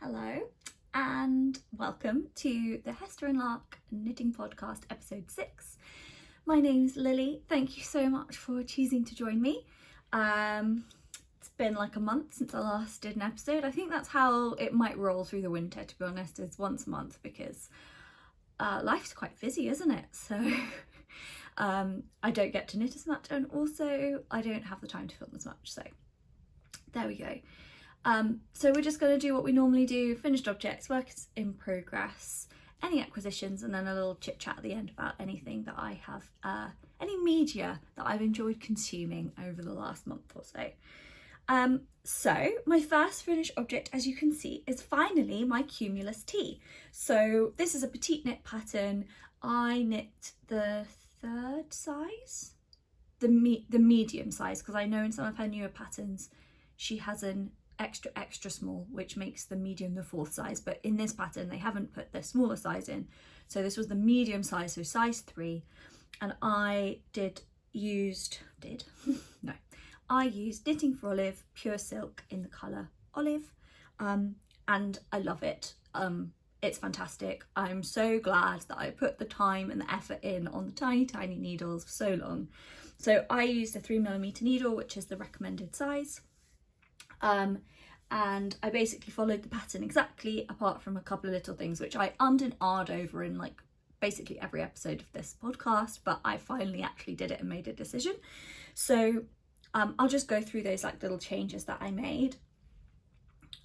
Hello, and welcome to the Hester and Lark Knitting Podcast, episode 6. My name's Lily. Thank you so much for choosing to join me. It's been like a month since I last did an episode. I think that's how it might roll through the winter, to be honest, is once a month, because life's quite busy, isn't it? So I don't get to knit as much, and also I don't have the time to film as much, so there we go. So we're just going to do what we normally do: finished objects, works in progress, any acquisitions, and then a little chit chat at the end about anything that I have, any media that I've enjoyed consuming over the last month or so. So my first finished object, as you can see, is finally my Cumulus tee. So this is a Petite knit pattern. I knit the third size, the medium size, because I know in some of her newer patterns she has an extra small, which makes the medium the fourth size, but in this pattern they haven't put the smaller size in, so this was the medium size, so size 3. And I used Knitting for Olive pure silk in the colour olive, and I love it. It's fantastic. I'm so glad that I put the time and the effort in on the tiny needles for so long. So I used a 3mm needle, which is the recommended size. And I basically followed the pattern exactly, apart from a couple of little things which I ummed and ahed over in like basically every episode of this podcast, but I finally actually did it and made a decision. So I'll just go through those like little changes that I made.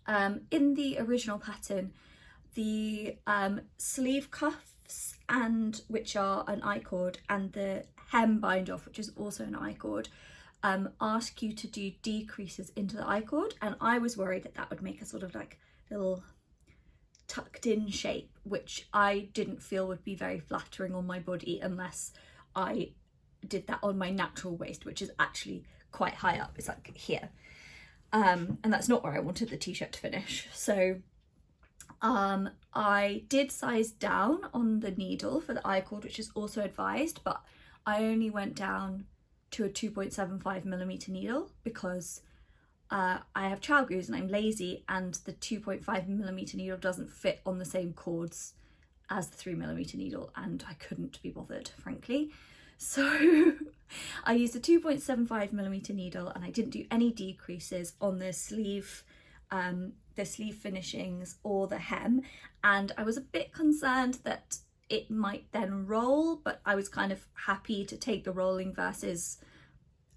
In the original pattern, the sleeve cuffs, and which are an I-cord, and the hem bind off, which is also an I-cord, ask you to do decreases into the I-cord, and I was worried that that would make a sort of like little tucked in shape, which I didn't feel would be very flattering on my body unless I did that on my natural waist, which is actually quite high up. It's like here, and that's not where I wanted the t-shirt to finish. So I did size down on the needle for the I-cord, which is also advised, but I only went down to a 2.75mm needle because I have child goose and I'm lazy, and the 2.5mm needle doesn't fit on the same cords as the 3mm needle, and I couldn't be bothered, frankly. So I used a 2.75mm needle, and I didn't do any decreases on the sleeve finishings or the hem, and I was a bit concerned that it might then roll, but I was kind of happy to take the rolling versus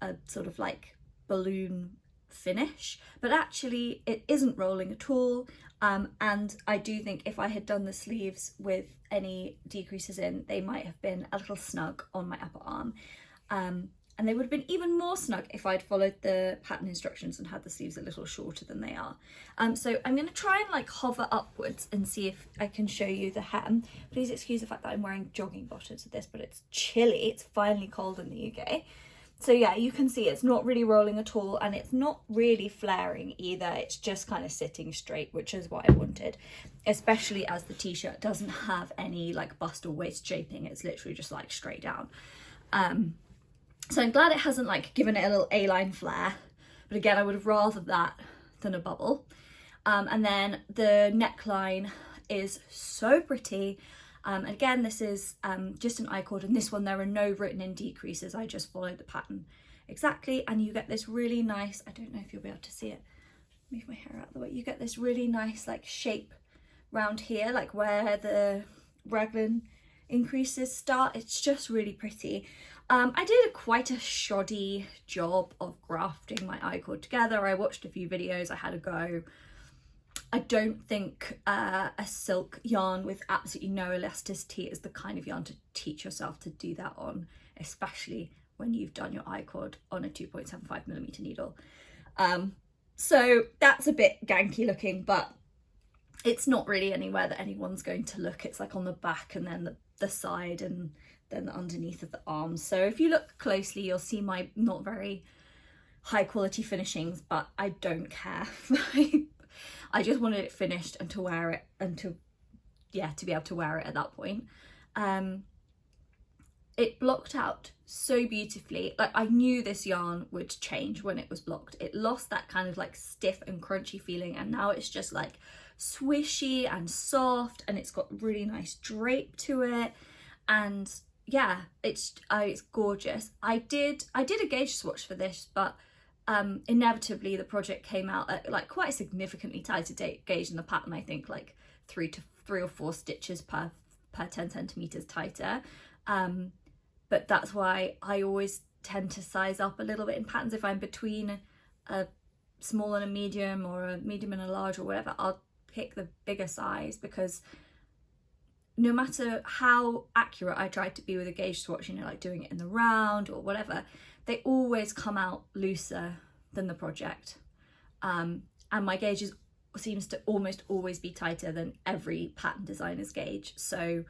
a sort of like balloon finish, but actually it isn't rolling at all. And I do think if I had done the sleeves with any decreases in, they might have been a little snug on my upper arm, and they would have been even more snug if I'd followed the pattern instructions and had the sleeves a little shorter than they are. So I'm going to try and like hover upwards and see if I can show you the hem. Please excuse the fact that I'm wearing jogging bottoms with this, but it's chilly. It's finally cold in the UK. So yeah, you can see it's not really rolling at all, and it's not really flaring either. It's just kind of sitting straight, which is what I wanted, especially as the t-shirt doesn't have any like bust or waist shaping. It's literally just like straight down. So I'm glad it hasn't like given it a little A-line flare, but again, I would have rather that than a bubble. And then the neckline is so pretty. Again, this is just an I-cord, and this one there are no written in decreases. I just followed the pattern exactly, and you get this really nice, I don't know if you'll be able to see it, move my hair out of the way, you get this really nice like shape round here, like where the raglan increases start. It's just really pretty. I did quite a shoddy job of grafting my I-cord together. I watched a few videos, I had a go. I don't think a silk yarn with absolutely no elasticity is the kind of yarn to teach yourself to do that on, especially when you've done your I-cord on a 2.75mm needle. So that's a bit ganky looking, but it's not really anywhere that anyone's going to look. It's like on the back and then the side and then the underneath of the arms. So if you look closely, you'll see my not very high quality finishings, but I don't care. I just wanted it finished and to wear it, and to be able to wear it at that point. it blocked out so beautifully. Like, I knew this yarn would change when it was blocked. It lost that kind of like stiff and crunchy feeling, and now it's just like swishy and soft, and it's got really nice drape to it. And yeah, it's gorgeous. I did a gauge swatch for this, but inevitably the project came out at like quite a significantly tighter gauge in the pattern. I think like 3 or 4 stitches per 10 centimeters tighter. But that's why I always tend to size up a little bit in patterns. If I'm between a small and a medium, or a medium and a large, or whatever, I'll pick the bigger size, because no matter how accurate I try to be with a gauge swatch, you know, like doing it in the round or whatever, they always come out looser than the project. And my gauges seems to almost always be tighter than every pattern designer's gauge. So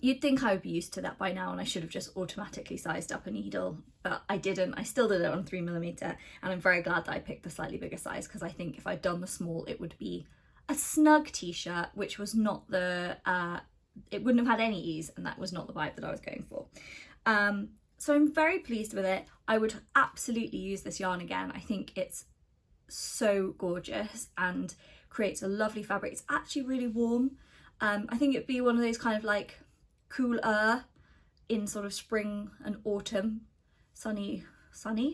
you'd think I would be used to that by now, and I should have just automatically sized up a needle, but I didn't. I still did it on 3mm, and I'm very glad that I picked the slightly bigger size, because I think if I'd done the small, it would be a snug t-shirt, which was not the, it wouldn't have had any ease, and that was not the vibe that I was going for. So I'm very pleased with it. I would absolutely use this yarn again. I think it's so gorgeous and creates a lovely fabric. It's actually really warm. I think it'd be one of those kind of like cooler in sort of spring and autumn, sunny,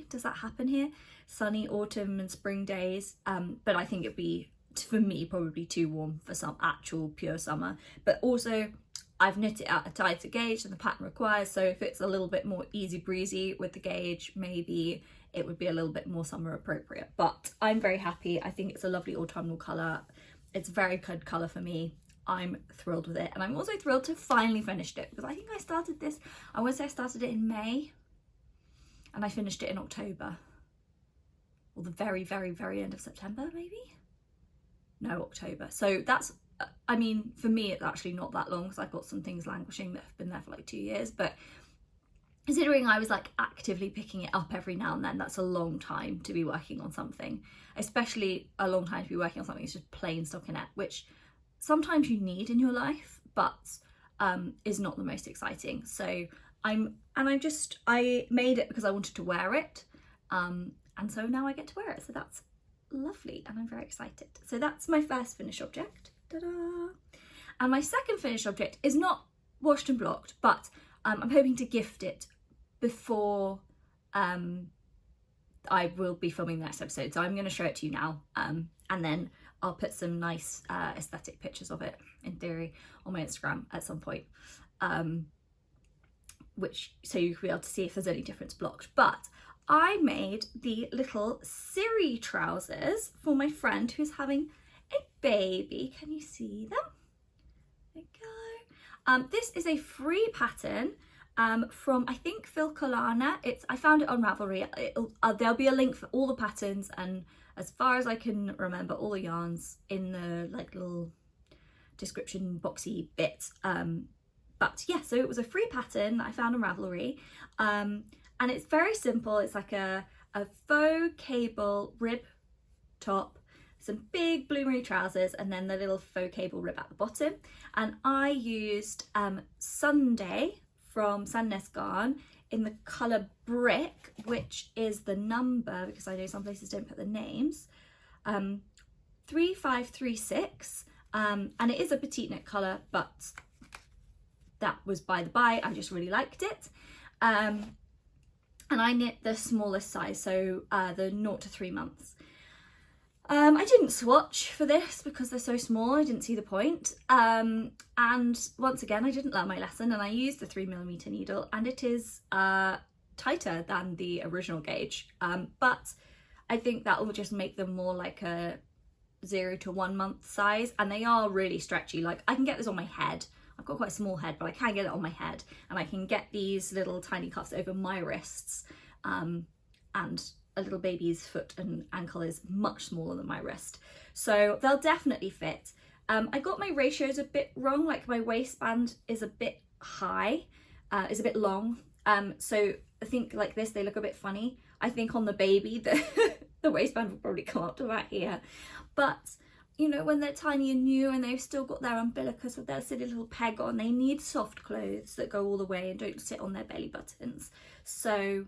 does that happen here? Sunny autumn and spring days. But I think it'd be, for me, probably too warm for some actual pure summer. But also I've knit it at a tighter gauge than the pattern requires, so if it's a little bit more easy breezy with the gauge, maybe it would be a little bit more summer appropriate. But I'm very happy. I think it's a lovely autumnal colour. It's a very good colour for me. I'm thrilled with it, and I'm also thrilled to finally finish it, because I think I started this, I want to say I started it in May and I finished it in October, or the very, very, very end of September, maybe? No, October. So that's, I mean, for me it's actually not that long, because I've got some things languishing that have been there for like 2 years, but considering I was like actively picking it up every now and then, that's a long time to be working on something, especially a long time to be working on something that's just plain stockinette, which sometimes you need in your life, but is not the most exciting. So I made it because I wanted to wear it, and so now I get to wear it, so that's lovely, and I'm very excited. So that's my first finished object. Ta-da! And my second finished object is not washed and blocked, but I'm hoping to gift it before I will be filming the next episode, so I'm going to show it to you now, and then I'll put some nice aesthetic pictures of it, in theory, on my Instagram at some point, so you'll be able to see if there's any difference blocked. But I made the little Siri trousers for my friend who's having a baby. Can you see them? There we go. This is a free pattern from, I think, Phil Colana. I found it on Ravelry. There'll be a link for all the patterns, and as far as I can remember, all the yarns in the like little description boxy bit. But yeah, so it was a free pattern that I found on Ravelry, and it's very simple. It's like a faux cable rib top, some big bloomery trousers, and then the little faux cable rib at the bottom. And I used Sunday from Sandnes Garn in the colour brick, which is the number, because I know some places don't put the names, 3536, and it is a petite knit colour, but that was by the by, I just really liked it. And I knit the smallest size, so the 0 to 3 months. I didn't swatch for this because they're so small, I didn't see the point. And once again, I didn't learn my lesson, and I used the 3mm needle, and it is tighter than the original gauge. But I think that will just make them more like a 0 to 1 month size, and they are really stretchy. Like, I can get this on my head. I've got quite a small head, but I can get it on my head, and I can get these little tiny cuffs over my wrists, and a little baby's foot and ankle is much smaller than my wrist, so they'll definitely fit. I got my ratios a bit wrong, like my waistband is a bit high, is a bit long, so I think like this they look a bit funny. I think on the baby the waistband will probably come up to about here, but you know, when they're tiny and new and they've still got their umbilicus with their silly little peg on, they need soft clothes that go all the way and don't sit on their belly buttons. So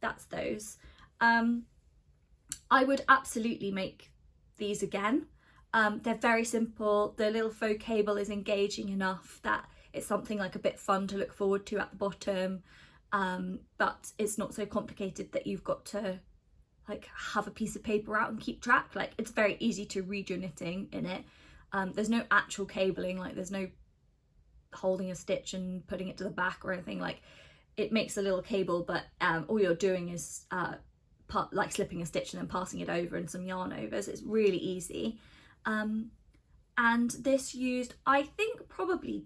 that's those. I would absolutely make these again. They're very simple. The little faux cable is engaging enough that it's something like a bit fun to look forward to at the bottom, but it's not so complicated that you've got to like have a piece of paper out and keep track. Like, it's very easy to read your knitting in it. There's no actual cabling, like there's no holding a stitch and putting it to the back or anything. Like, it makes a little cable, but all you're doing is like slipping a stitch and then passing it over and some yarn over, so it's really easy. And this used, I think, probably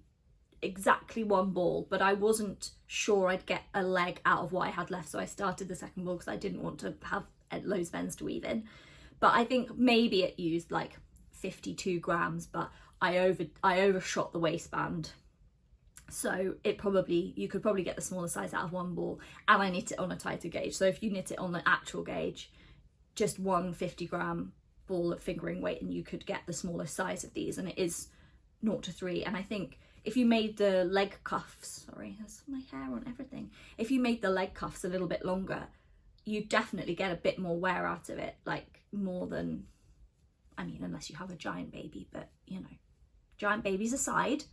exactly one ball, but I wasn't sure I'd get a leg out of what I had left, so I started the second ball because I didn't want to have loads of ends to weave in. But I think maybe it used like 52 grams, but I overshot the waistband, so you could probably get the smaller size out of one ball, and I knit it on a tighter gauge. So if you knit it on the actual gauge, just one 50-gram ball of fingering weight and you could get the smallest size of these, and it is 0 to 3. And I think if you made the leg cuffs, sorry, there's my hair on everything, if you made the leg cuffs a little bit longer, you definitely get a bit more wear out of it, like more than, I mean, unless you have a giant baby, but you know, giant babies aside.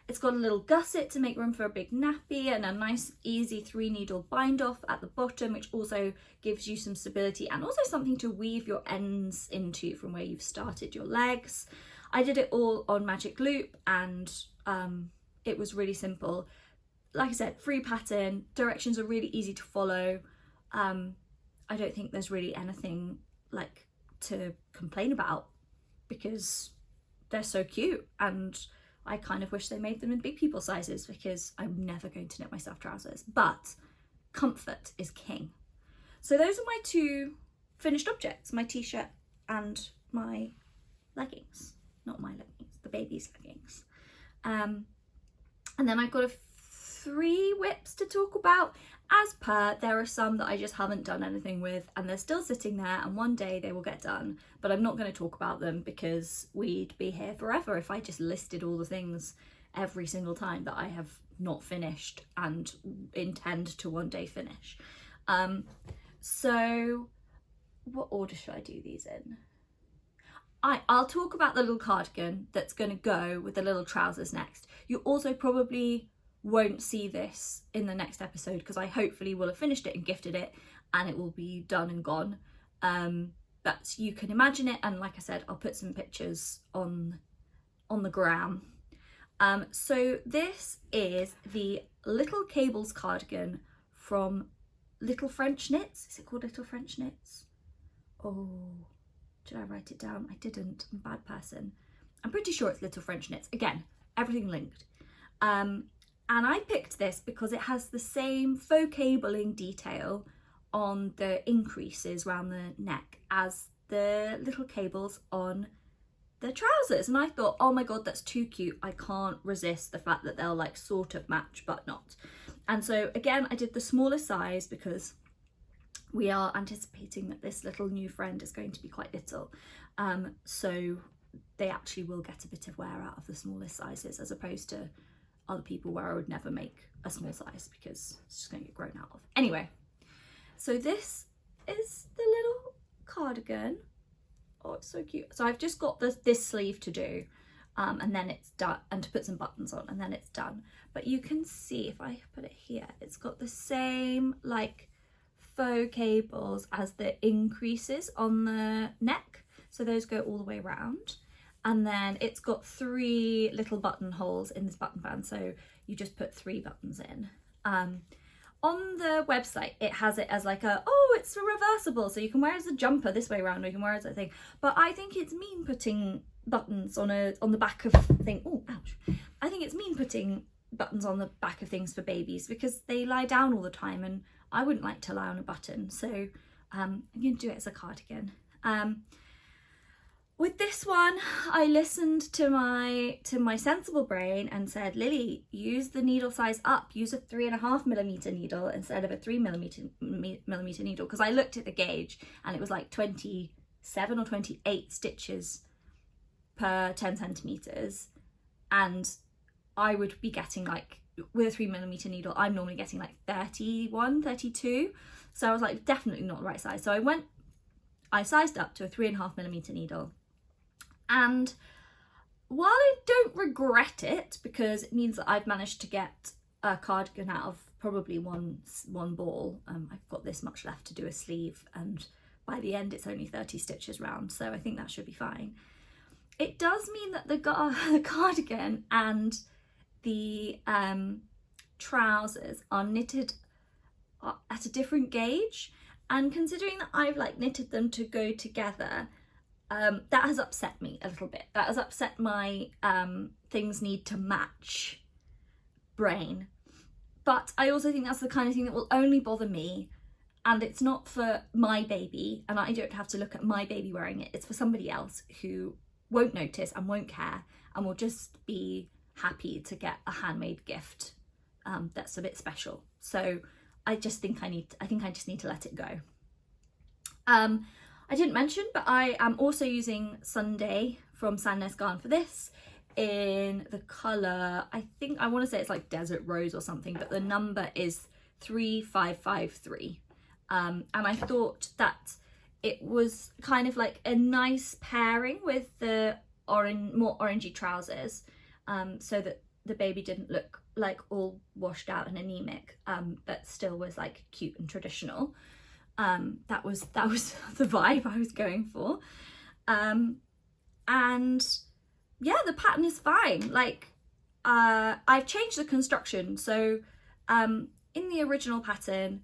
It's got a little gusset to make room for a big nappy, and a nice easy 3-needle bind off at the bottom, which also gives you some stability and also something to weave your ends into from where you've started your legs. I did it all on magic loop, and it was really simple. Like I said, free pattern, directions are really easy to follow. I don't think there's really anything like to complain about because they're so cute, and I kind of wish they made them in big people sizes because I'm never going to knit myself trousers, but comfort is king. So those are my two finished objects, my t-shirt and my leggings. Not my leggings, the baby's leggings. And then I've got 3 whips to talk about. As per, there are some that I just haven't done anything with and they're still sitting there, and one day they will get done, but I'm not going to talk about them because we'd be here forever if I just listed all the things every single time that I have not finished and intend to one day finish. So what order should I do these in? I'll talk about the little cardigan that's going to go with the little trousers next. You also probably won't see this in the next episode because I hopefully will have finished it and gifted it and it will be done and gone. But you can imagine it, and like I said, I'll put some pictures on the gram. So this is the Little Cables cardigan from Little French Knits. Is it called Little French Knits? Oh, did I write it down? I didn't. I'm a bad person. I'm pretty sure it's Little French Knits. Again, everything linked. And I picked this because it has the same faux cabling detail on the increases around the neck as the little cables on the trousers. And I thought, oh my God, that's too cute. I can't resist the fact that they'll like sort of match, but not. And so again, I did the smaller size because we are anticipating that this little new friend is going to be quite little. So they actually will get a bit of wear out of the smallest sizes as opposed to other people where I would never make a small size because it's just going to get grown out of. Anyway, so this is the little cardigan. Oh, it's so cute. So I've just got this sleeve to do and then it's done, and to put some buttons on, and then it's done. But you can see if I put it here, it's got the same like faux cables as the increases on the neck. So those go all the way around. And then it's got 3 little button holes in this button band, so you just put 3 buttons in. On the website, it has it as like it's reversible, so you can wear it as a jumper this way around, or you can wear it as a thing. But I think it's mean putting buttons on the back of thing. Oh, ouch! I think it's mean putting buttons on the back of things for babies because they lie down all the time, and I wouldn't like to lie on a button. So I'm going to do it as a cardigan. With this one, I listened to my sensible brain and said, Lily, use the needle size up. Use a 3.5mm needle instead of a 3mm needle, because I looked at the gauge and it was like 26 27 or 28 stitches per 10 centimeters, and I would be getting like, with a 3mm needle, I'm normally getting like 31, 32. So I was like, definitely not the right size. So I sized up to a 3.5mm needle. And while I don't regret it, because it means that I've managed to get a cardigan out of probably one ball, I've got this much left to do a sleeve, and by the end it's only 30 stitches round, so I think that should be fine. It does mean that the cardigan and the trousers are knitted at a different gauge, and considering that I've like knitted them to go together, that has upset me a little bit. That has upset my things need to match brain. But I also think that's the kind of thing that will only bother me, and it's not for my baby, and I don't have to look at my baby wearing it. It's for somebody else who won't notice and won't care and will just be happy to get a handmade gift that's a bit special. So I just think I just need to let it go. I didn't mention, but I am also using Sunday from Sandnes Garn for this, in the colour, I want to say it's like Desert Rose or something, but the number is 3553. And I thought that it was kind of like a nice pairing with the more orangey trousers, so that the baby didn't look like all washed out and anemic, but still was like cute and traditional. That was the vibe I was going for. And yeah, the pattern is fine. Like, I've changed the construction. So in the original pattern,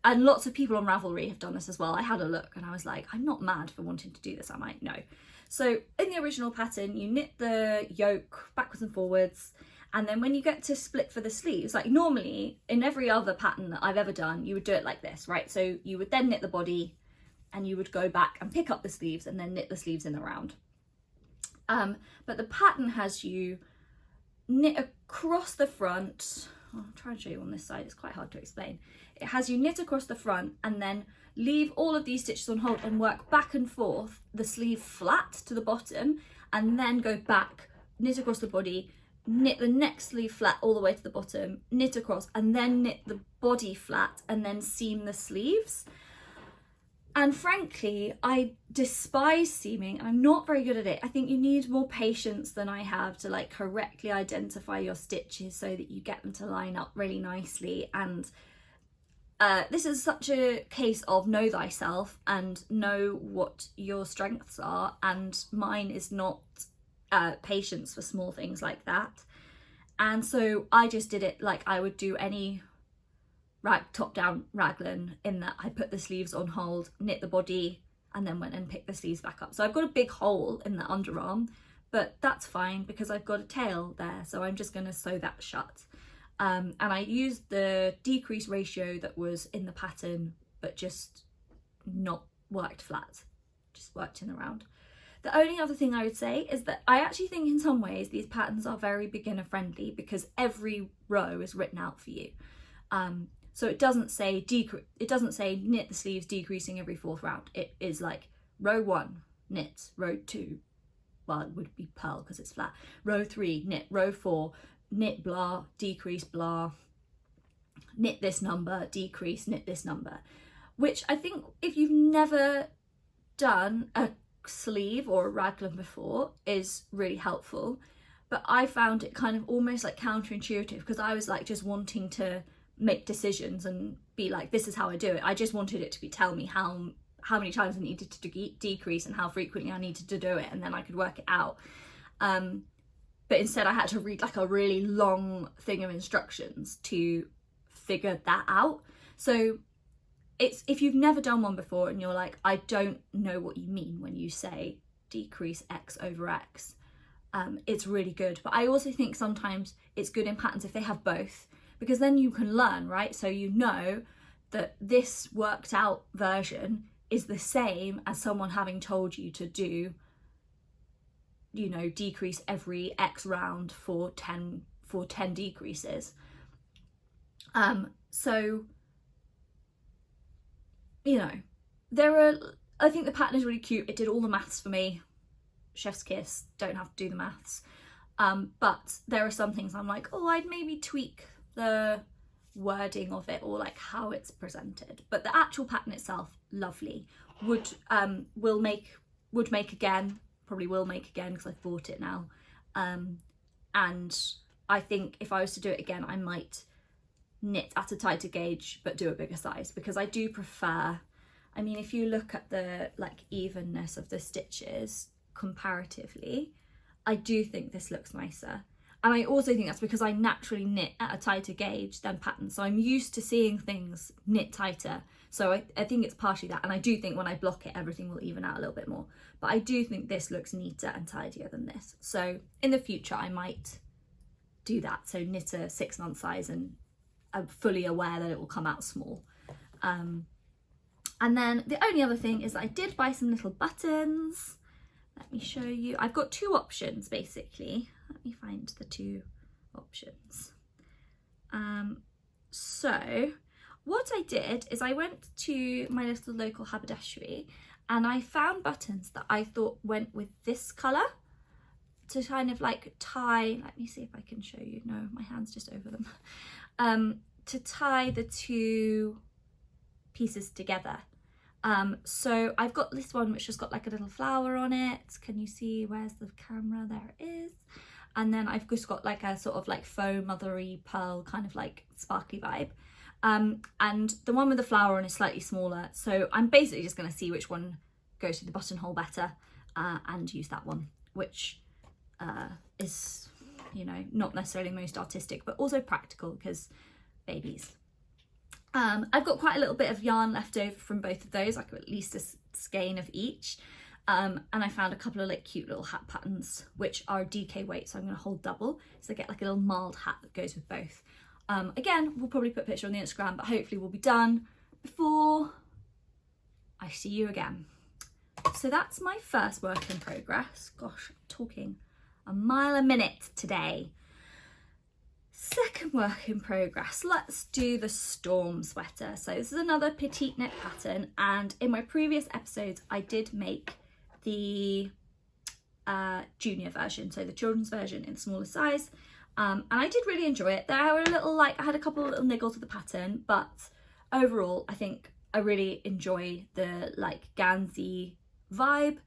and lots of people on Ravelry have done this as well, I had a look and I was like, I'm not mad for wanting to do this, am I? No. So in the original pattern, you knit the yoke backwards and forwards, and then when you get to split for the sleeves, like normally in every other pattern that I've ever done, you would do it like this, right? So you would then knit the body and you would go back and pick up the sleeves and then knit the sleeves in the round. But the pattern has you knit across the front. I'll try and show you on this side, it's quite hard to explain. It has you knit across the front and then leave all of these stitches on hold and work back and forth, the sleeve flat to the bottom, and then go back, knit across the body, knit the next sleeve flat all the way to the bottom, knit across, and then knit the body flat, and then seam the sleeves. And frankly, I despise seaming, and I'm not very good at it. I think you need more patience than I have to like correctly identify your stitches so that you get them to line up really nicely. And this is such a case of know thyself and know what your strengths are, and mine is not patience for small things like that. And so I just did it like I would do any top down raglan, in that I put the sleeves on hold, knit the body, and then went and picked the sleeves back up. So I've got a big hole in the underarm, but that's fine because I've got a tail there, so I'm just going to sew that shut. And I used the decrease ratio that was in the pattern, but just not worked flat, just worked in the round. The only other thing I would say is that I actually think in some ways these patterns are very beginner friendly because every row is written out for you. So it doesn't say knit the sleeves decreasing every fourth round. It is like row 1 knit, row 2, well it would be purl because it's flat, row 3 knit, row 4 knit blah, decrease blah, knit this number, decrease, knit this number. Which I think if you've never done a sleeve or a raglan before is really helpful, but I found it kind of almost like counterintuitive because I was like just wanting to make decisions and be like, this is how I do it. I just wanted it to be tell me how many times I needed to decrease and how frequently I needed to do it, and then I could work it out. But instead I had to read like a really long thing of instructions to figure that out. So it's, if you've never done one before and you're like, I don't know what you mean when you say decrease X over X, it's really good. But I also think sometimes it's good in patterns if they have both, because then you can learn, right? So you know that this worked out version is the same as someone having told you to do, you know, decrease every X round for 10 decreases. So, you know, there are I think the pattern is really cute. It did all the maths for me. Chef's kiss, don't have to do the maths. But there are some things I'm like, oh, I'd maybe tweak the wording of it or like how it's presented. But the actual pattern itself, lovely. Would make again, probably will make again because I've bought it now. And I think if I was to do it again, I might knit at a tighter gauge but do a bigger size, because I do prefer, I mean, if you look at the like evenness of the stitches comparatively, I do think this looks nicer. And I also think that's because I naturally knit at a tighter gauge than pattern, so I'm used to seeing things knit tighter. So I think it's partially that, and I do think when I block it, everything will even out a little bit more. But I do think this looks neater and tidier than this. So in the future, I might do that. So knit a 6-month size, and I'm fully aware that it will come out small. And then the only other thing is that I did buy some little buttons. Let me show you. I've got 2 options basically. Let me find the 2 options. So what I did is I went to my little local haberdashery and I found buttons that I thought went with this colour to kind of like tie, let me see if I can show you. No, my hand's just over them. To tie the 2 pieces together. So I've got this one which has got like a little flower on it. Can you see? Where's the camera? There it is. And then I've just got like a sort of like faux mothery pearl kind of like sparkly vibe. And the one with the flower on is slightly smaller. So I'm basically just going to see which one goes through the buttonhole better and use that one, which is, you know, not necessarily most artistic, but also practical because babies. I've got quite a little bit of yarn left over from both of those, like at least a skein of each. And I found a couple of like cute little hat patterns, which are DK weight, so I'm going to hold double. So I get like a little mild hat that goes with both. Again, we'll probably put a picture on the Instagram, but hopefully we'll be done before I see you again. So that's my first work in progress. Gosh, I'm talking a mile a minute today. Second work in progress, let's do the storm sweater. So this is another petite knit pattern, and in my previous episodes I did make the junior version, so the children's version in the smaller size, and I did really enjoy it. There were a little, like, I had a couple of little niggles with the pattern, but overall I think I really enjoy the like Gansey vibe,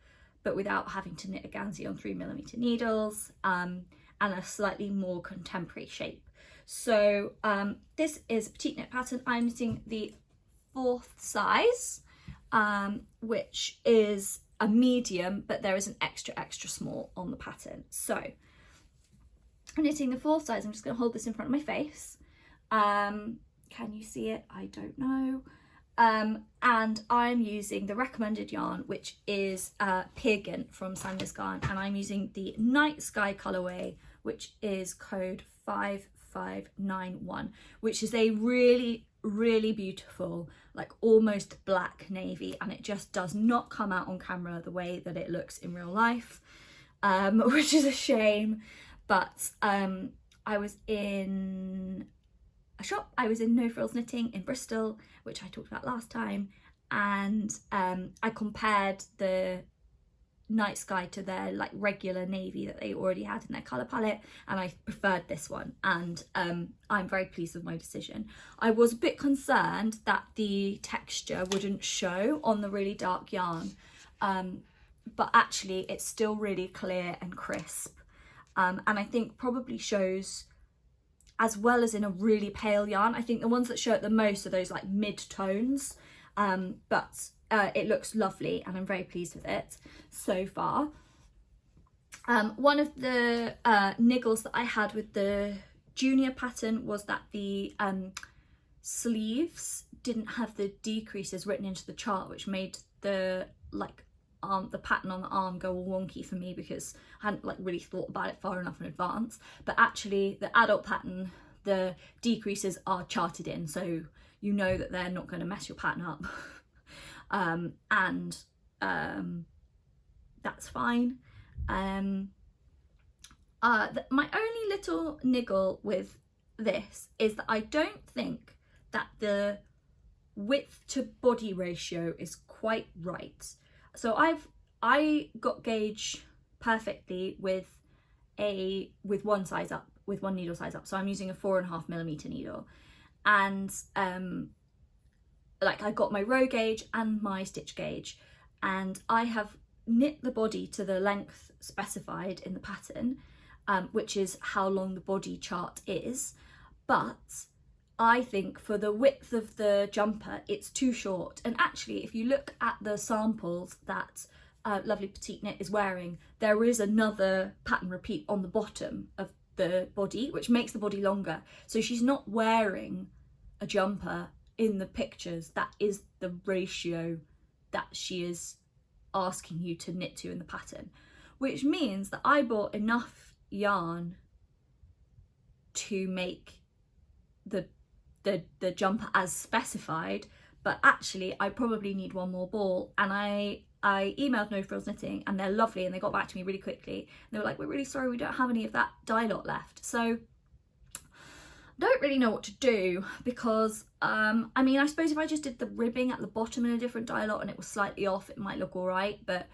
but without having to knit a Gansey on 3mm needles, and a slightly more contemporary shape. So this is a petite knit pattern. I'm using the 4th size, which is a medium, but there is an extra small on the pattern. So I'm knitting the 4th size. I'm just going to hold this in front of my face. Can you see it? I don't know. And I'm using the recommended yarn, which is Gynt from Sandnes Garn, and I'm using the Night Sky colorway, which is code 5591, which is a really beautiful, like almost black navy, and it just does not come out on camera the way that it looks in real life, which is a shame. But I was in a shop, I was in No Frills Knitting in Bristol, which I talked about last time, and I compared the Night Sky to their like regular navy that they already had in their colour palette, and I preferred this one, and I'm very pleased with my decision. I was a bit concerned that the texture wouldn't show on the really dark yarn, but actually it's still really clear and crisp, and I think probably shows as well as in a really pale yarn. I think the ones that show it the most are those like mid-tones, but it looks lovely and I'm very pleased with it so far. One of the niggles that I had with the junior pattern was that the sleeves didn't have the decreases written into the chart, which made the like the pattern on the arm go all wonky for me because I hadn't like really thought about it far enough in advance. But actually the adult pattern, the decreases are charted in, so you know that they're not going to mess your pattern up. That's fine. My only little niggle with this is that I don't think that the width to body ratio is quite right. so I got gauge perfectly with one size up, with one needle size up. So I'm using a 4.5mm needle, and like I got my row gauge and my stitch gauge, and I have knit the body to the length specified in the pattern, which is how long the body chart is. But I think for the width of the jumper, it's too short. And actually, if you look at the samples that lovely Petite knit is wearing, there is another pattern repeat on the bottom of the body, which makes the body longer. So she's not wearing a jumper in the pictures. That is the ratio that she is asking you to knit to in the pattern, which means that I bought enough yarn to make the jumper as specified, but actually I probably need one more ball. And I emailed No Frills Knitting, and they're lovely, and they got back to me really quickly, and they were like, we're really sorry, we don't have any of that dye lot left. So don't really know what to do, because I mean, I suppose if I just did the ribbing at the bottom in a different dye lot and it was slightly off, it might look all right. But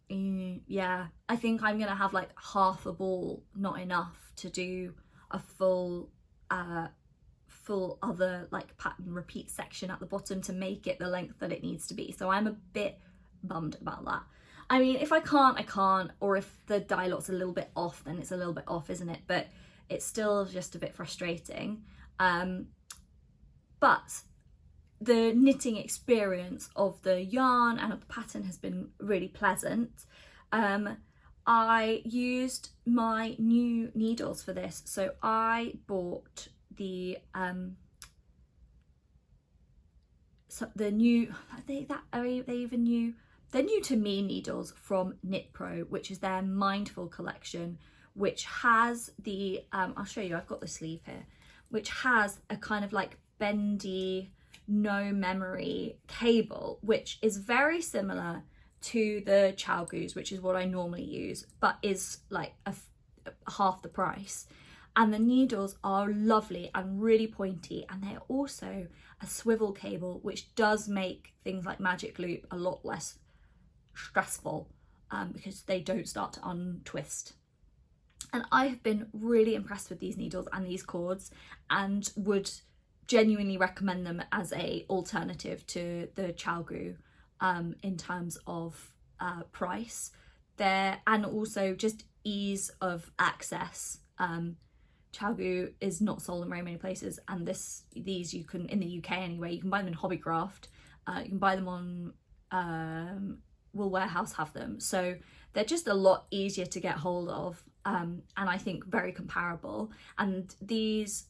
yeah, I think I'm gonna have like half a ball not enough to do a full other like pattern repeat section at the bottom to make it the length that it needs to be. So I'm a bit bummed about that. I mean, if I can't, I can't, or if the dye lot's a little bit off, then it's a little bit off, isn't it? But it's still just a bit frustrating. But the knitting experience of the yarn and of the pattern has been really pleasant. I used my new needles for this. So I bought the new, are they even new? They're new to me needles from Knit Pro, which is their Mindful collection, which has the, I'll show you, I've got the sleeve here, which has a kind of like bendy, no memory cable, which is very similar to the ChiaoGu's, which is what I normally use, but is like half the price. And the needles are lovely and really pointy, and they're also a swivel cable, which does make things like magic loop a lot less stressful, because they don't start to untwist. And I have been really impressed with these needles and these cords, and would genuinely recommend them as a alternative to the ChiaoGu in terms of price there, and also just ease of access. ChiaoGu is not sold in very many places, and these you can, in the UK anyway, you can buy them in Hobbycraft, you can buy them on Wool Warehouse have them, so they're just a lot easier to get hold of, and I think very comparable. And these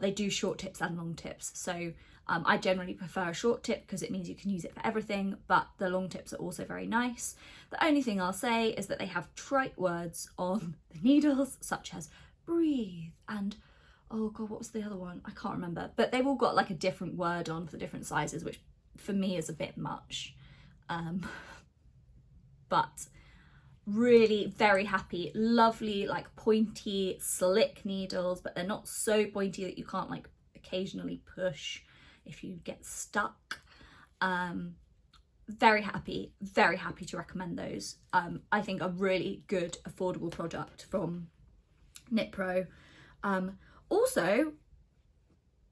they do short tips and long tips, so I generally prefer a short tip because it means you can use it for everything, but the long tips are also very nice. The only thing I'll say is that they have trite words on the needles, such as breathe and, oh god, what was the other one? I can't remember, but they've all got like a different word on for the different sizes, which for me is a bit much. But really very happy, lovely, like pointy, slick needles, but they're not so pointy that you can't like occasionally push if you get stuck. Very happy to recommend those. I think a really good affordable product from Knit Pro. Also,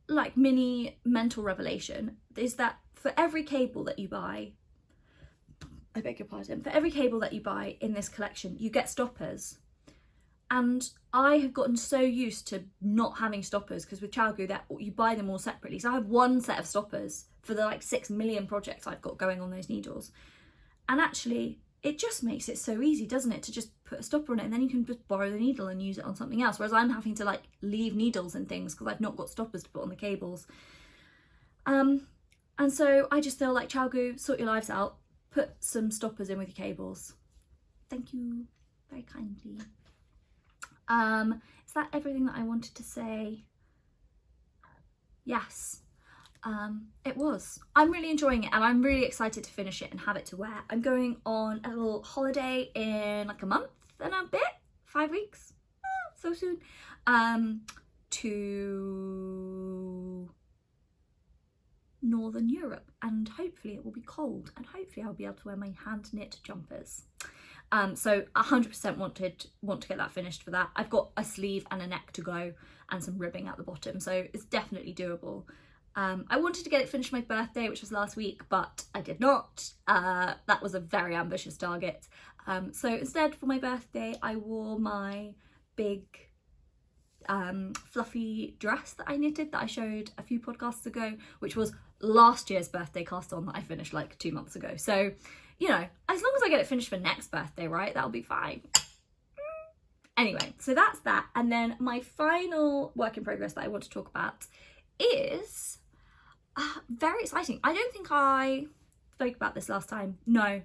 like mini mental revelation is that for every cable that you buy, I beg your pardon, for every cable that you buy in this collection, you get stoppers. And I have gotten so used to not having stoppers, because with ChiaoGu that you buy them all separately. So I have one set of stoppers for the like 6 million projects I've got going on those needles. And actually, it just makes it so easy, doesn't it, to just put a stopper on it, and then you can just borrow the needle and use it on something else. Whereas I'm having to like leave needles and things because I've not got stoppers to put on the cables. And so I just feel like ChiaoGu, sort your lives out. Put some stoppers in with your cables. Thank you very kindly. Is that everything that I wanted to say? Yes, it was. I'm really enjoying it, and I'm really excited to finish it and have it to wear. I'm going on a little holiday in like a month and a bit, 5 weeks, so soon, to Northern Europe, and hopefully it will be cold, and hopefully I'll be able to wear my hand knit jumpers. So 100% want to get that finished for that. I've got a sleeve and a neck to go and some ribbing at the bottom, so it's definitely doable. I wanted to get it finished for my birthday, which was last week, but I did not. That was a very ambitious target. So instead, for my birthday, I wore my big fluffy dress that I knitted that I showed a few podcasts ago, which was last year's birthday cast on that I finished like 2 months ago. So, you know, as long as I get it finished for next birthday, right, that'll be fine. Anyway, so that's that. And then my final work in progress that I want to talk about is very exciting. I don't think I spoke about this last time. No,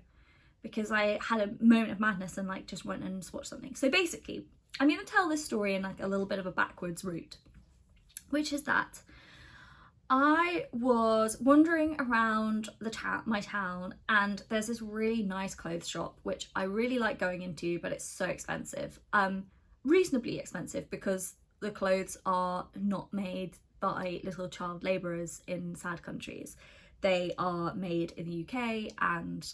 because I had a moment of madness and like just went and swatched something. So basically, I'm going to tell this story in like a little bit of a backwards route, which is that I was wandering around my town, and there's this really nice clothes shop which I really like going into, but it's so expensive. Reasonably expensive, because the clothes are not made by little child labourers in sad countries. They are made in the UK, and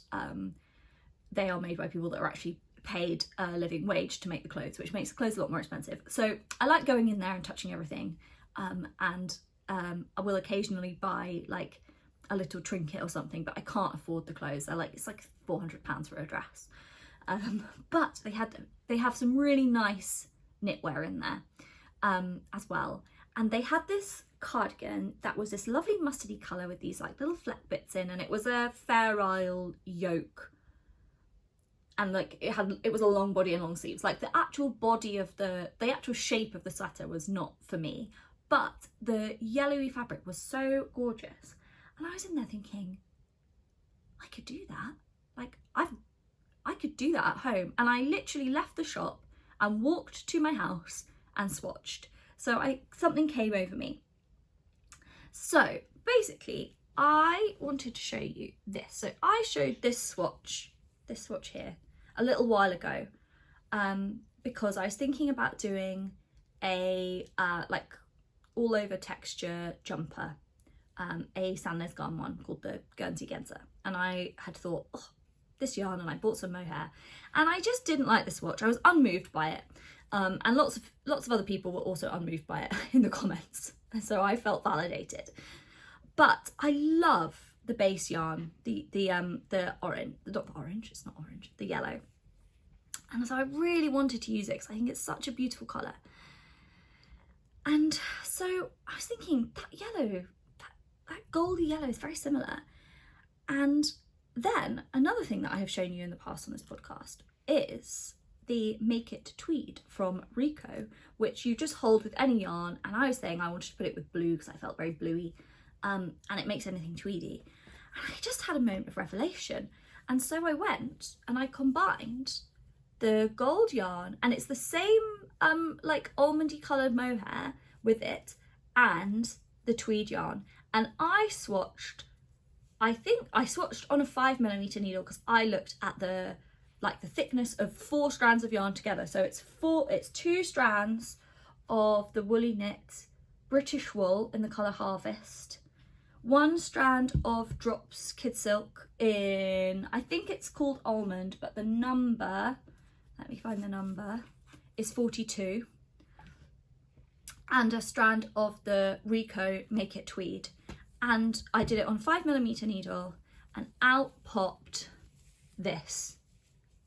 they are made by people that are actually paid a living wage to make the clothes, which makes the clothes a lot more expensive. So I like going in there and touching everything, and I will occasionally buy like a little trinket or something, but I can't afford the clothes. It's like £400 for a dress. But they have some really nice knitwear in there as well. And they had this cardigan that was this lovely mustardy colour with these like little fleck bits in, and it was a Fair Isle yoke. And like it was a long body and long sleeves. Like the actual body of the actual shape of the sweater was not for me, but the yellowy fabric was so gorgeous. And I was in there thinking, I could do that. Like I could do that at home. And I literally left the shop and walked to my house and swatched. So something came over me. So basically, I wanted to show you this. So I showed this swatch here a little while ago, because I was thinking about doing a like all over texture jumper, a Sandnes Garn one called the Guernsey Genzer, and I had thought, oh, this yarn, and I bought some mohair, and I just didn't like the swatch. I was unmoved by it, and lots of other people were also unmoved by it in the comments, so I felt validated. But I love the base yarn, the orange, not the orange, it's not orange, the yellow. And so I really wanted to use it because I think it's such a beautiful colour. And so I was thinking, that yellow, that goldy yellow is very similar. And then another thing that I have shown you in the past on this podcast is the Make It Tweed from Rico, which you just hold with any yarn. And I was saying I wanted to put it with blue because I felt very bluey, and it makes anything tweedy. And I just had a moment of revelation. And so I went and I combined the gold yarn, and it's the same like almondy coloured mohair with it, and the tweed yarn. And I swatched, I think I swatched on a 5mm needle because I looked at the thickness of 4 strands of yarn together. So it's 2 strands of the woolly knit British wool in the colour Harvest, 1 strand of Drops Kid Silk in, I think it's called Almond, but the number, let me find the number, is 42, and a strand of the Rico Make It Tweed. And I did it on 5mm needle, and out popped this.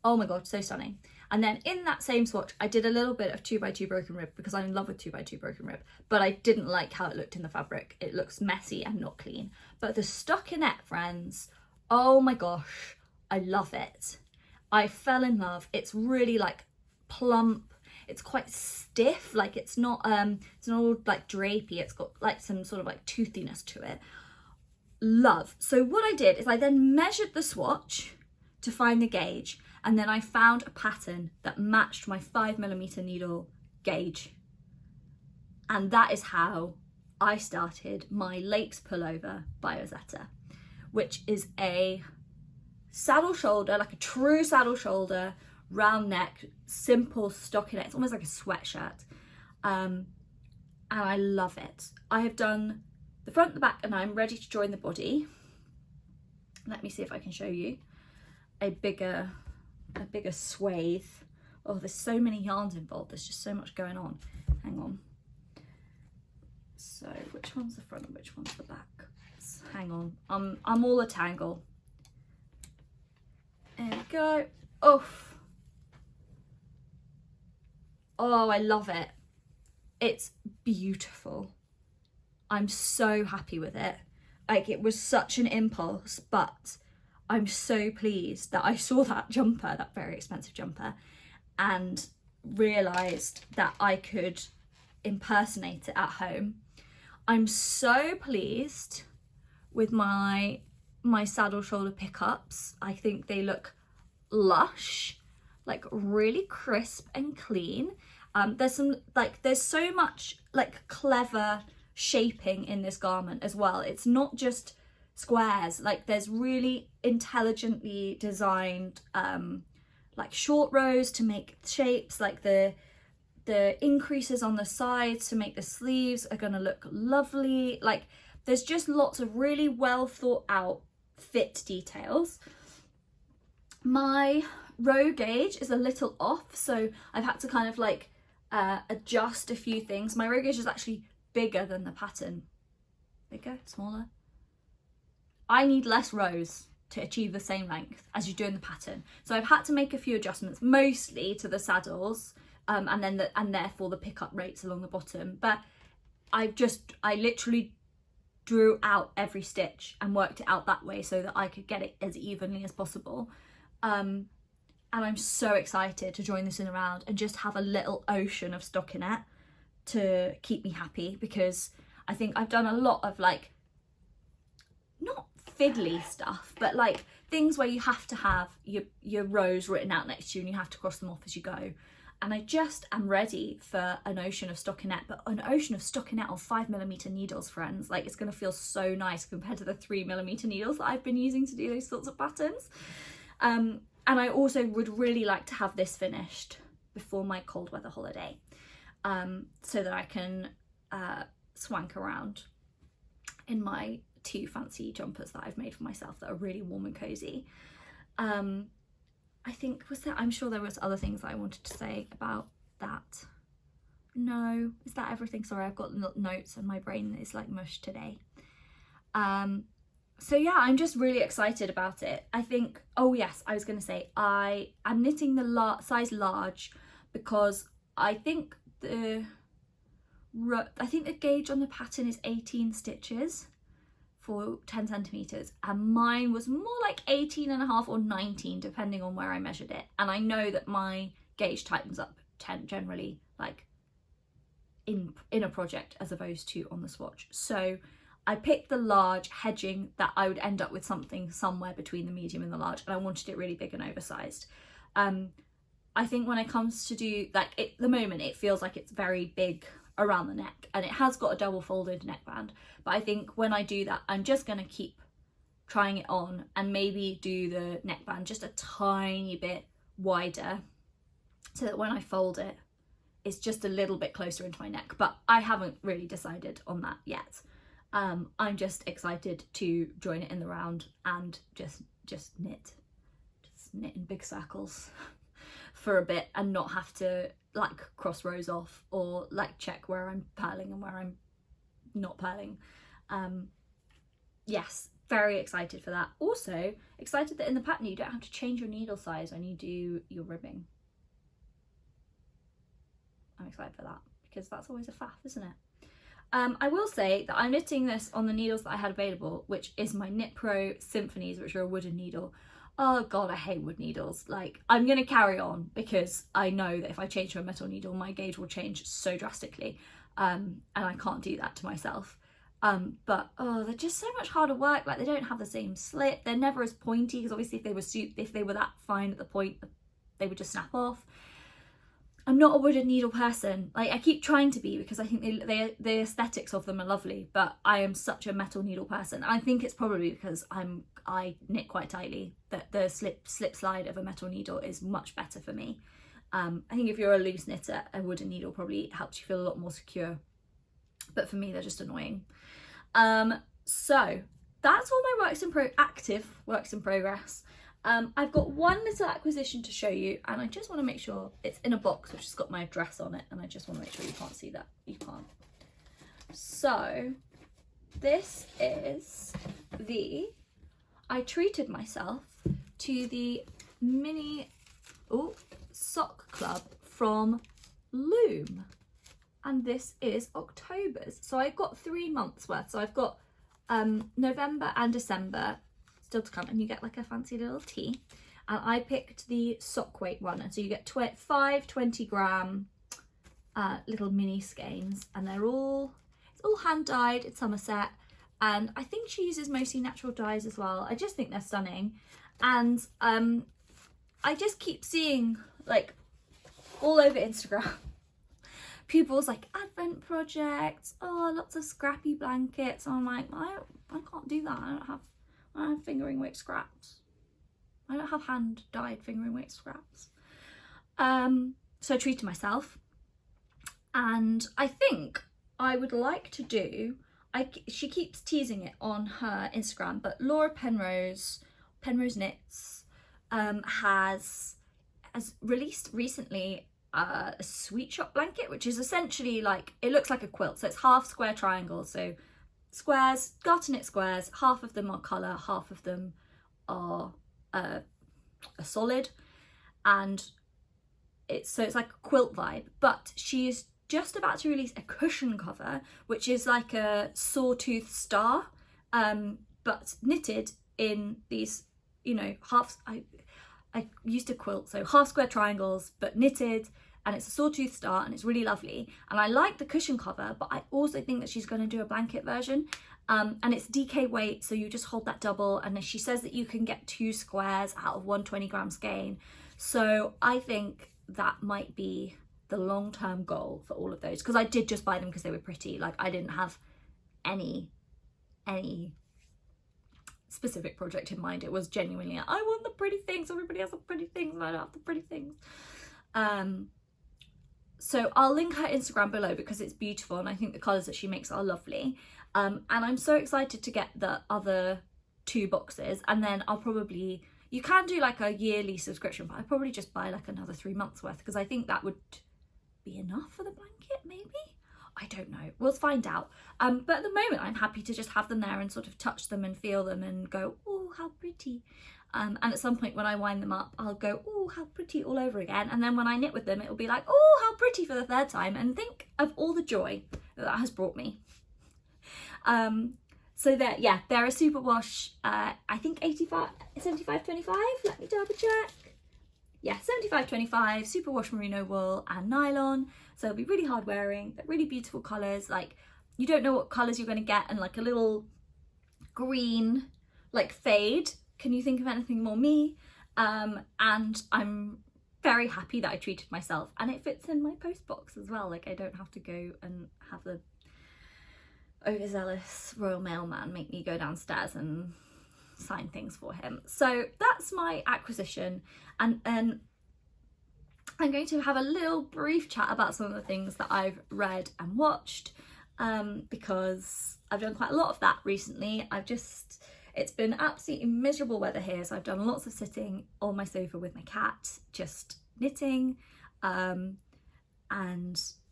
Oh my god, so stunning. And then in that same swatch, I did a little bit of 2x2 broken rib because I'm in love with 2x2 broken rib, but I didn't like how it looked in the fabric. It looks messy and not clean. But the stockinette, friends, oh my gosh, I love it. I fell in love. It's really like plump. It's quite stiff, like it's not all like drapey. It's got like some sort of like toothiness to it. Love. So what I did is I then measured the swatch to find the gauge, and then I found a pattern that matched my 5mm needle gauge. And that is how I started my Lakes pullover by Rosetta, which is a saddle shoulder, like a true saddle shoulder, round neck, simple stockinette. It's almost like a sweatshirt. And I love it. I have done the front, the back, and I'm ready to join the body. Let me see if I can show you a bigger swathe. Oh, there's so many yarns involved. There's just so much going on. Hang on. So which one's the front and which one's the back? Hang on. I'm all a tangle. There we go. Oof. Oh, I love it. It's beautiful. I'm so happy with it. Like, it was such an impulse, but I'm so pleased that I saw that jumper, that very expensive jumper, and realised that I could impersonate it at home. I'm so pleased with my saddle shoulder pickups. I think they look lush, like really crisp and clean. There's so much like clever shaping in this garment as well. It's not just squares, like there's really intelligently designed like short rows to make shapes, like the increases on the sides to make the sleeves are gonna look lovely. Like there's just lots of really well thought out fit details. My row gauge is a little off, so I've had to kind of like adjust a few things. My row gauge is actually bigger than the pattern. Bigger? Smaller? I need less rows to achieve the same length as you do in the pattern. So I've had to make a few adjustments, mostly to the saddles, and therefore the pickup rates along the bottom. But I literally drew out every stitch and worked it out that way so that I could get it as evenly as possible. And I'm so excited to join this in a round and just have a little ocean of stockinette to keep me happy, because I think I've done a lot of like, not fiddly stuff, but like things where you have to have your rows written out next to you and you have to cross them off as you go. And I just am ready for an ocean of stockinette, but an ocean of stockinette on 5mm needles, friends. Like, it's going to feel so nice compared to the 3mm needles that I've been using to do those sorts of patterns. And I also would really like to have this finished before my cold weather holiday, so that I can swank around in my 2 fancy jumpers that I've made for myself that are really warm and cozy. I think, I'm sure there was other things that I wanted to say about that. No, is that everything? Sorry, I've got notes and my brain is like mush today. So yeah, I'm just really excited about it. I think, oh yes, I was going to say, I am knitting the size large because I think the gauge on the pattern is 18 stitches for 10 centimeters, and mine was more like 18.5 or 19 depending on where I measured it. And I know that my gauge tightens up generally like in a project as opposed to on the swatch. So I picked the large, hedging that I would end up with something somewhere between the medium and the large, and I wanted it really big and oversized. I think when it comes to do, like, at the moment it feels like it's very big around the neck, and it has got a double folded neckband, but I think when I do that, I'm just going to keep trying it on and maybe do the neckband just a tiny bit wider so that when I fold it, it's just a little bit closer into my neck. But I haven't really decided on that yet. I'm just excited to join it in the round and just knit in big circles for a bit and not have to like cross rows off or like check where I'm purling and where I'm not purling. Yes, very excited for that. Also excited that in the pattern you don't have to change your needle size when you do your ribbing. I'm excited for that because that's always a faff, isn't it? I will say that I'm knitting this on the needles that I had available, which is my Knit Pro Symphonies, which are a wooden needle. Oh god, I hate wood needles. Like, I'm gonna carry on because I know that if I change to a metal needle, my gauge will change so drastically, and I can't do that to myself. But oh, they're just so much harder work. Like, they don't have the same slip. They're never as pointy, because obviously if they were that fine at the point, they would just snap off. I'm not a wooden needle person. Like, I keep trying to be because I think the aesthetics of them are lovely, but I am such a metal needle person. I think it's probably because I knit quite tightly, that the slip slide of a metal needle is much better for me. I think if you're a loose knitter, a wooden needle probably helps you feel a lot more secure, but for me they're just annoying. So that's all my active works in progress. I've got one little acquisition to show you, and I just want to make sure it's in a box which has got my address on it, and I just want to make sure you can't see that. You can't. So this is I treated myself to the mini sock club from Loom, and this is October's. So I've got 3 months worth. So I've got November and December still to come, and you get like a fancy little tee. And I picked the sock weight one, and so you get 5 20-gram little mini skeins, and it's all hand dyed. It's Somerset, and I think she uses mostly natural dyes as well. I just think they're stunning, and I just keep seeing like all over Instagram people's like advent projects, lots of scrappy blankets, and I'm like, I can't do that. I don't have fingering weight scraps. I don't have hand dyed fingering weight scraps. So I treated myself, and I think I would like to do, she keeps teasing it on her Instagram, but Laura Penrose Knits has released recently a sweet shop blanket, which is essentially like, it looks like a quilt. So it's half square triangles, so squares, garter knit squares, half of them are colour, half of them are a solid, and it's like a quilt vibe. But she is just about to release a cushion cover, which is like a sawtooth star, but knitted in these, half, I used to quilt, so half square triangles, but knitted, and it's a sawtooth star, and it's really lovely. And I like the cushion cover, but I also think that she's going to do a blanket version, and it's DK weight, so you just hold that double, and then she says that you can get 2 squares out of 1 20-gram skein. So I think that might be the long-term goal for all of those, because I did just buy them because they were pretty. Like, I didn't have any specific project in mind. It was genuinely, I want the pretty things, everybody has the pretty things, and I don't have the pretty things. So I'll link her Instagram below because it's beautiful, and I think the colours that she makes are lovely. And I'm so excited to get the other 2 boxes, and then I'll probably, you can do like a yearly subscription, but I'd probably just buy like another 3 months worth, because I think that would be enough for the blanket, maybe? I don't know, we'll find out. But at the moment I'm happy to just have them there and sort of touch them and feel them and go, oh, how pretty. And at some point when I wind them up, I'll go, oh, how pretty, all over again. And then when I knit with them, it'll be like, oh, how pretty, for the 3rd time, and think of all the joy that has brought me. So they're a superwash, I think 75-25, let me double check. Yeah, 75-25, superwash merino wool and nylon. So it'll be really hard wearing, but really beautiful colours. Like, you don't know what colours you're going to get, and like a little green, like fade. Can you think of anything more me? And I'm very happy that I treated myself, and it fits in my post box as well. Like, I don't have to go and have the overzealous Royal Mailman make me go downstairs and sign things for him. So that's my acquisition, and then I'm going to have a little brief chat about some of the things that I've read and watched, because I've done quite a lot of that recently. It's been absolutely miserable weather here, so I've done lots of sitting on my sofa with my cat, just knitting, and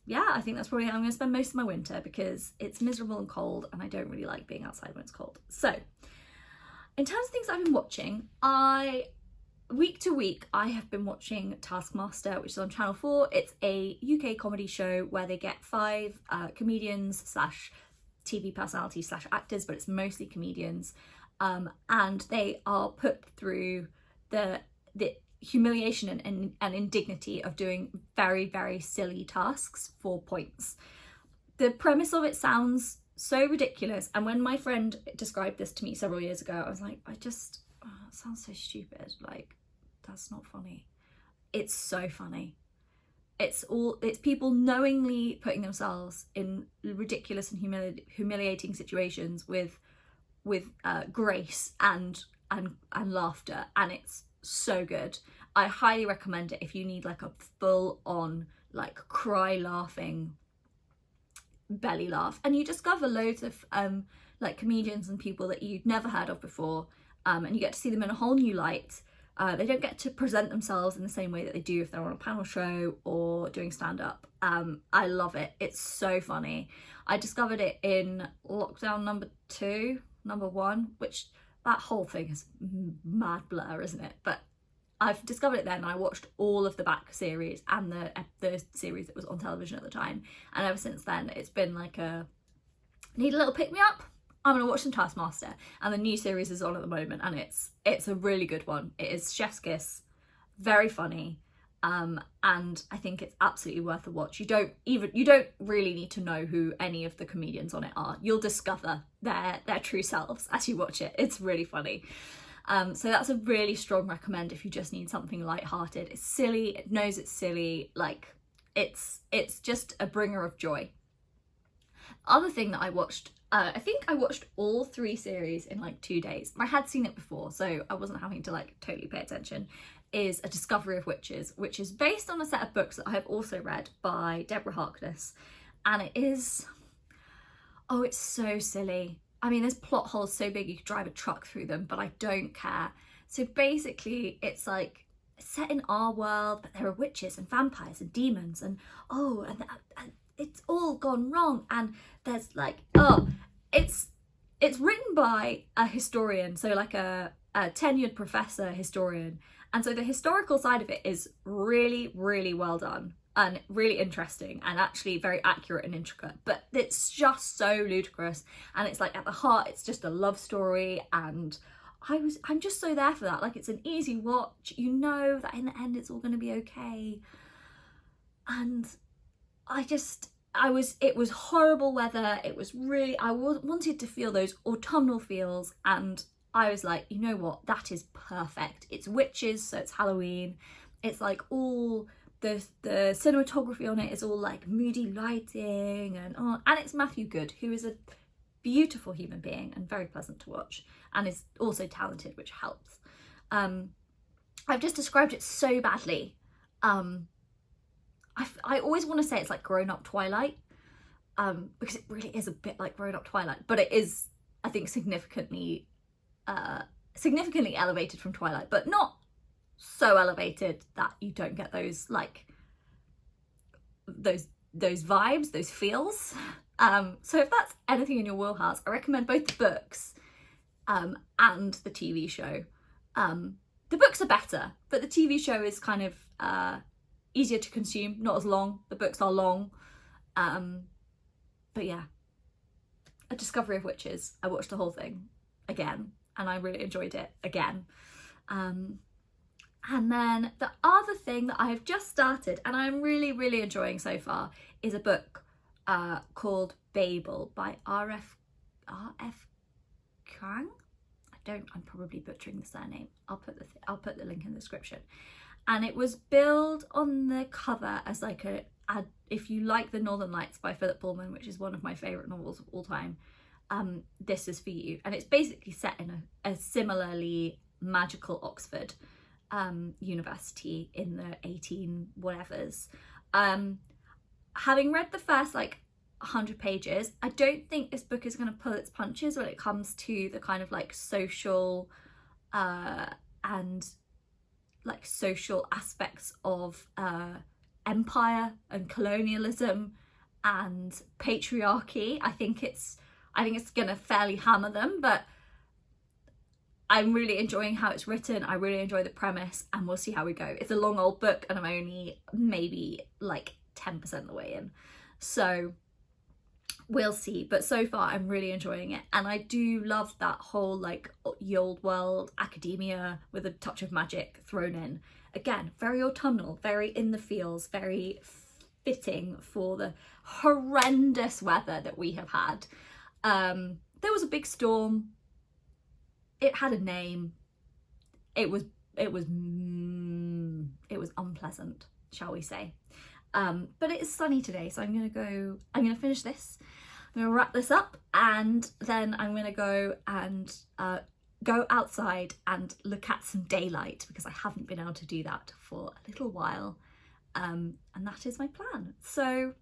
yeah, I think that's probably how I'm going to spend most of my winter, because it's miserable and cold, and I don't really like being outside when it's cold. So in terms of things I've been watching, week to week I have been watching Taskmaster, which is on Channel 4. It's a UK comedy show where they get 5 comedians / TV personalities / actors, but it's mostly comedians, and they are put through the humiliation and indignity of doing very, very silly tasks for points. The premise of it sounds so ridiculous, and when my friend described this to me several years ago, I was like, it sounds so stupid, like, that's not funny. It's so funny. It's people knowingly putting themselves in ridiculous and humiliating situations with grace and laughter, and it's so good. I highly recommend it if you need like a full-on like cry laughing belly laugh, and you discover loads of like comedians and people that you'd never heard of before, and you get to see them in a whole new light. They don't get to present themselves in the same way that they do if they're on a panel show or doing stand-up. I love it. It's so funny. I discovered it in lockdown number 1, which that whole thing is mad blur, isn't it? But I've discovered it then, and I watched all of the back series and the series that was on television at the time. And ever since then, it's been like need a little pick-me-up? I'm gonna watch some Taskmaster, and the new series is on at the moment, and it's a really good one. It is chef's kiss, very funny, and I think it's absolutely worth a watch. You don't really need to know who any of the comedians on it are. You'll discover their true selves as you watch it. It's really funny. So that's a really strong recommend if you just need something lighthearted. It's silly, it knows it's silly, like it's just a bringer of joy. Other thing that I watched, I think I watched all 3 series in like 2 days. I had seen it before, so I wasn't having to like totally pay attention, is A Discovery of Witches, which is based on a set of books that I have also read by Deborah Harkness. And it is, oh, it's so silly. I mean, there's plot holes so big you could drive a truck through them, but I don't care. So basically, it's like set in our world, but there are witches and vampires and demons and it's all gone wrong. And there's like, it's written by a historian, so like a tenured professor historian. And so the historical side of it is really, really well done and really interesting and actually very accurate and intricate, but it's just so ludicrous. And it's like at the heart, it's just a love story, and I'm just so there for that. Like, it's an easy watch, you know that in the end it's all going to be okay. And it was horrible weather. It was really, I wanted to feel those autumnal feels, and I was like, you know what, that is perfect. It's witches, so it's Halloween. It's like all the cinematography on it is all like moody lighting, and it's Matthew Good, who is a beautiful human being and very pleasant to watch, and is also talented, which helps. I've just described it so badly. I always want to say it's like grown-up Twilight, because it really is a bit like grown-up Twilight, but it is, I think, significantly elevated from Twilight, but not so elevated that you don't get those like those vibes, those feels. So if that's anything in your wheelhouse, I recommend both the books and the TV show. The books are better, but the TV show is kind of easier to consume, not as long. The books are long, but yeah, A Discovery of Witches. I watched the whole thing again, and I really enjoyed it again. And then the other thing that I have just started, and I'm really, really enjoying so far, is a book called Babel by R.F. Kuang. I'm probably butchering the surname. I'll put the link in the description. And it was billed on the cover as like if you like The Northern Lights by Philip Pullman, which is one of my favourite novels of all time, this is for you. And it's basically set in a similarly magical Oxford university in the 18 whatevers. Having read the first like 100 pages, I don't think this book is going to pull its punches when it comes to the kind of like social and like social aspects of empire and colonialism and patriarchy. I think it's gonna fairly hammer them, but I'm really enjoying how it's written. I really enjoy the premise, and we'll see how we go. It's a long old book, and I'm only maybe like 10% of the way in, so we'll see. But so far I'm really enjoying it, and I do love that whole like ye old world academia with a touch of magic thrown in. Again, very autumnal, very in the feels, very fitting for the horrendous weather that we have had. There was a big storm. It had a name. It was unpleasant, shall we say. But it is sunny today, so I'm gonna finish this. I'm gonna wrap this up, and then I'm gonna go and go outside and look at some daylight, because I haven't been able to do that for a little while, and that is my plan. So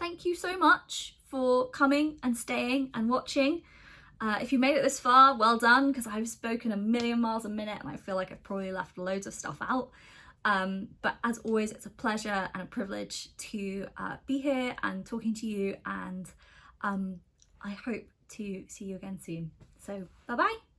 thank you so much for coming and staying and watching. If you made it this far, well done, because I've spoken a million miles a minute and I feel like I've probably left loads of stuff out. But as always, it's a pleasure and a privilege to be here and talking to you, and I hope to see you again soon. So bye bye.